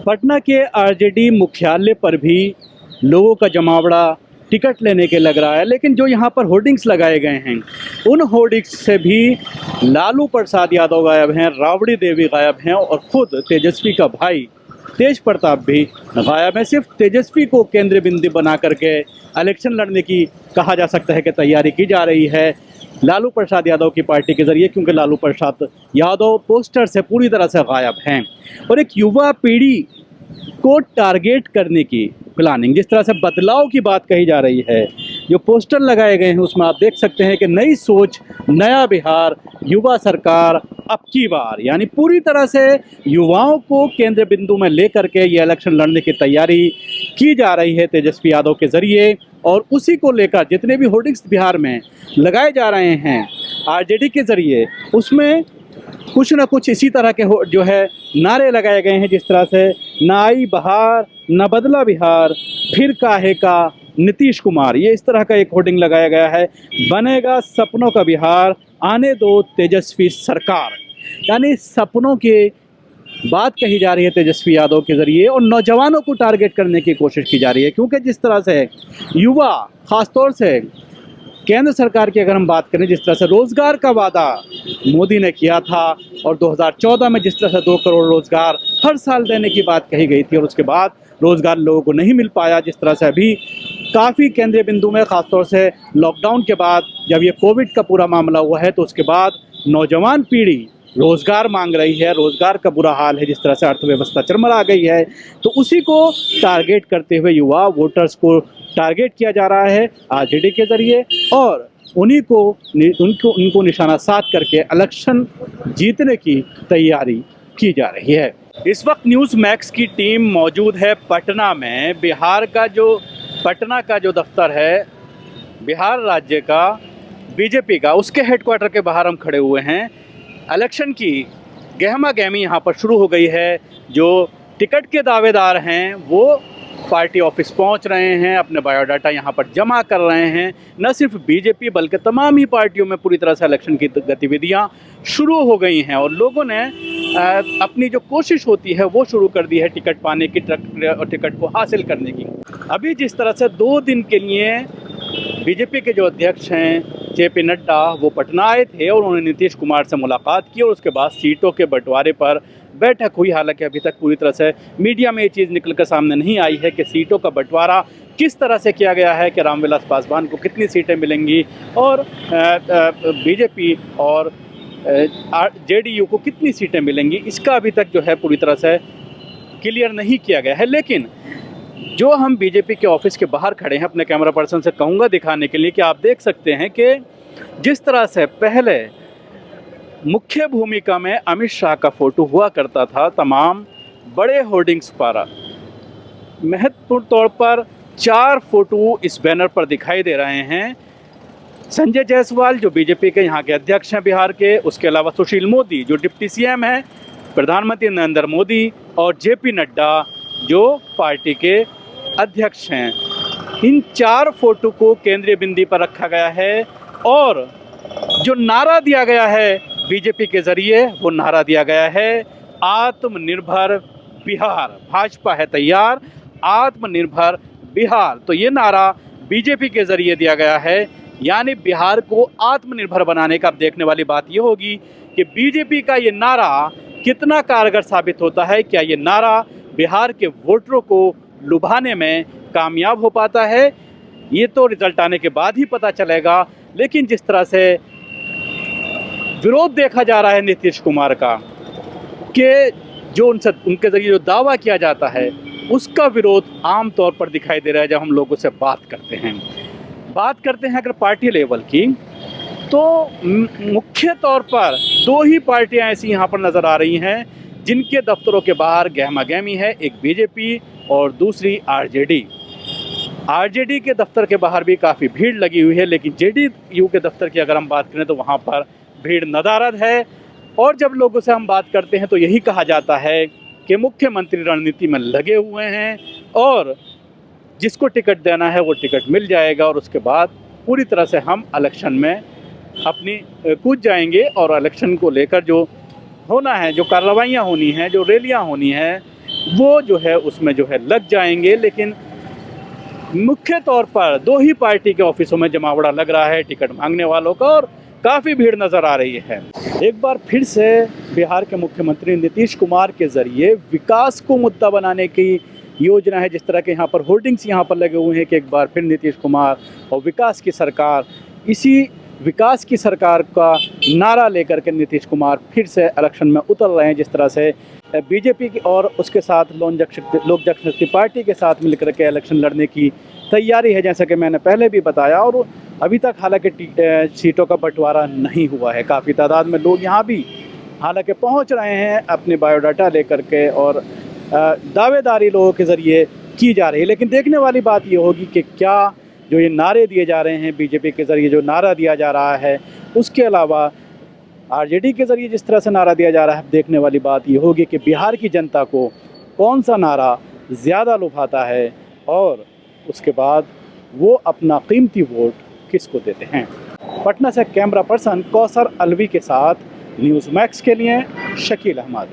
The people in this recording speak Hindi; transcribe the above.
पटना के आरजेडी मुख्यालय पर भी लोगों का जमावड़ा टिकट लेने के लग रहा है, लेकिन जो यहाँ पर होर्डिंग्स लगाए गए हैं उन होर्डिंग्स से भी लालू प्रसाद यादव गायब हैं, राबड़ी देवी गायब हैं और खुद तेजस्वी का भाई तेज प्रताप भी गायब है। सिर्फ तेजस्वी को केंद्र बिंदु बना करके इलेक्शन लड़ने की कहा जा सकता है कि तैयारी की जा रही है लालू प्रसाद यादव की पार्टी के ज़रिए, क्योंकि लालू प्रसाद यादव पोस्टर से पूरी तरह से गायब हैं। और एक युवा पीढ़ी को टारगेट करने की प्लानिंग, जिस तरह से बदलाव की बात कही जा रही है, जो पोस्टर लगाए गए हैं उसमें आप देख सकते हैं कि नई सोच, नया बिहार, युवा सरकार अब की बार, यानी पूरी तरह से युवाओं को केंद्र बिंदु में लेकर के ये इलेक्शन लड़ने की तैयारी की जा रही है तेजस्वी यादव के ज़रिए। और उसी को लेकर जितने भी होर्डिंग्स बिहार में लगाए जा रहे हैं आरजेडी के ज़रिए, उसमें कुछ न कुछ इसी तरह के जो है नारे लगाए गए हैं, जिस तरह से ना आई बहार, न बदला बिहार, फिर काहे का नीतीश कुमार, ये इस तरह का एक होर्डिंग लगाया गया है। बनेगा सपनों का बिहार, आने दो तेजस्वी सरकार, यानी सपनों की बात कही जा रही है तेजस्वी यादव के ज़रिए और नौजवानों को टारगेट करने की कोशिश की जा रही है। क्योंकि जिस तरह से युवा, ख़ासतौर से केंद्र सरकार की अगर हम बात करें, जिस तरह से रोज़गार का वादा मोदी ने किया था और 2014 में जिस तरह से 2 करोड़ रोज़गार हर साल देने की बात कही गई थी और उसके बाद रोज़गार लोगों को नहीं मिल पाया, जिस तरह से अभी काफ़ी केंद्रीय बिंदु में ख़ासतौर से लॉकडाउन के बाद जब ये कोविड का पूरा मामला हुआ है तो उसके बाद नौजवान पीढ़ी रोज़गार मांग रही है, रोज़गार का बुरा हाल है, जिस तरह से अर्थव्यवस्था चरमरा गई है, तो उसी को टारगेट करते हुए युवा वोटर्स को टारगेट किया जा रहा है आरजेडी के ज़रिए और उनको निशाना साध करके इलेक्शन जीतने की तैयारी की जा रही है। इस वक्त न्यूज़ मैक्स की टीम मौजूद है पटना में। पटना का जो दफ्तर है बिहार राज्य का बीजेपी का, उसके हेडक्वार्टर के बाहर हम खड़े हुए हैं। इलेक्शन की गहमा गहमी यहाँ पर शुरू हो गई है। जो टिकट के दावेदार हैं वो पार्टी ऑफिस पहुँच रहे हैं, अपने बायोडाटा यहाँ पर जमा कर रहे हैं। न सिर्फ बीजेपी बल्कि तमाम ही पार्टियों में पूरी तरह से इलेक्शन की गतिविधियाँ शुरू हो गई हैं और लोगों ने अपनी जो कोशिश होती है वो शुरू कर दी है टिकट पाने की, टिकट को हासिल करने की। अभी जिस तरह से 2 दिन के लिए बीजेपी के जो अध्यक्ष हैं जेपी नड्डा वो पटना आए थे और उन्होंने नीतीश कुमार से मुलाकात की और उसके बाद सीटों के बंटवारे पर बैठक हुई। हालांकि अभी तक पूरी तरह से मीडिया में ये चीज़ निकल कर सामने नहीं आई है कि सीटों का बंटवारा किस तरह से किया गया है, कि रामविलास पासवान को कितनी सीटें मिलेंगी और बीजेपी और जेडीयू को कितनी सीटें मिलेंगी, इसका अभी तक जो है पूरी तरह से क्लियर नहीं किया गया है। लेकिन जो हम बीजेपी के ऑफिस के बाहर खड़े हैं, अपने कैमरा पर्सन से कहूँगा दिखाने के लिए कि आप देख सकते हैं कि जिस तरह से पहले मुख्य भूमिका में अमित शाह का फ़ोटो हुआ करता था, तमाम बड़े होर्डिंग्स पर महत्वपूर्ण तौर पर 4 फ़ोटो इस बैनर पर दिखाई दे रहे हैं। संजय जायसवाल जो बीजेपी के यहाँ के अध्यक्ष हैं बिहार के, उसके अलावा सुशील मोदी जो डिप्टी सीएम हैं, प्रधानमंत्री नरेंद्र मोदी और जेपी नड्डा जो पार्टी के अध्यक्ष हैं। इन 4 फोटो को केंद्रीय बिंदु पर रखा गया है और जो नारा दिया गया है बीजेपी के ज़रिए वो नारा दिया गया है आत्मनिर्भर बिहार। भाजपा है तैयार, आत्मनिर्भर बिहार। तो ये नारा बीजेपी के ज़रिए दिया गया है, यानी बिहार को आत्मनिर्भर बनाने का। अब देखने वाली बात ये होगी कि बीजेपी का ये नारा कितना कारगर साबित होता है। क्या ये नारा बिहार के वोटरों को लुभाने में कामयाब हो पाता है, ये तो रिजल्ट आने के बाद ही पता चलेगा। लेकिन जिस तरह से विरोध देखा जा रहा है नीतीश कुमार का, कि जो उनके ज़रिए जो दावा किया जाता है उसका विरोध आम तौर पर दिखाई दे रहा है। जब हम लोगों से बात करते हैं अगर पार्टी लेवल की, तो मुख्य तौर पर 2 ही पार्टियां ऐसी यहाँ पर नज़र आ रही हैं जिनके दफ्तरों के बाहर गहमा गहमी है। एक बीजेपी और दूसरी आरजेडी के दफ्तर के बाहर भी काफ़ी भीड़ लगी हुई है, लेकिन जेडीयू के दफ्तर की अगर हम बात करें तो वहाँ पर भीड़ नदारद है। और जब लोगों से हम बात करते हैं तो यही कहा जाता है कि मुख्यमंत्री रणनीति में लगे हुए हैं और जिसको टिकट देना है वो टिकट मिल जाएगा और उसके बाद पूरी तरह से हम इलेक्शन में अपनी कूद जाएंगे और इलेक्शन को लेकर जो होना है, जो कार्रवाइयाँ होनी हैं, जो रैलियाँ होनी हैं, वो जो है उसमें जो है लग जाएंगे। लेकिन मुख्य तौर पर दो ही पार्टी के ऑफिसों में जमावड़ा लग रहा है टिकट मांगने वालों का, और काफ़ी भीड़ नज़र आ रही है। एक बार फिर से बिहार के मुख्यमंत्री नीतीश कुमार के ज़रिए विकास को मुद्दा बनाने की योजना है। जिस तरह के यहाँ पर होर्डिंग्स यहाँ पर लगे हुए हैं कि एक बार फिर नीतीश कुमार और विकास की सरकार, इसी विकास की सरकार का नारा लेकर के नीतीश कुमार फिर से इलेक्शन में उतर रहे हैं। जिस तरह से बीजेपी की और उसके साथ लोक जनशक्ति पार्टी के साथ मिलकर के इलेक्शन लड़ने की तैयारी है, जैसा कि मैंने पहले भी बताया। और अभी तक हालांकि सीटों का बंटवारा नहीं हुआ है। काफ़ी तादाद में लोग यहाँ भी हालांकि पहुँच रहे हैं अपने बायोडाटा लेकर के, और दावेदारी लोगों के ज़रिए की जा रही है। लेकिन देखने वाली बात ये होगी कि क्या जो ये नारे दिए जा रहे हैं बीजेपी के ज़रिए, जो नारा दिया जा रहा है, उसके अलावा आरजेडी के ज़रिए जिस तरह से नारा दिया जा रहा है, देखने वाली बात ये होगी कि बिहार की जनता को कौन सा नारा ज़्यादा लुभाता है और उसके बाद वो अपना कीमती वोट किसको देते हैं। पटना से कैमरा पर्सन कौसर अलवी के साथ न्यूज़ मैक्स के लिए शकील अहमद।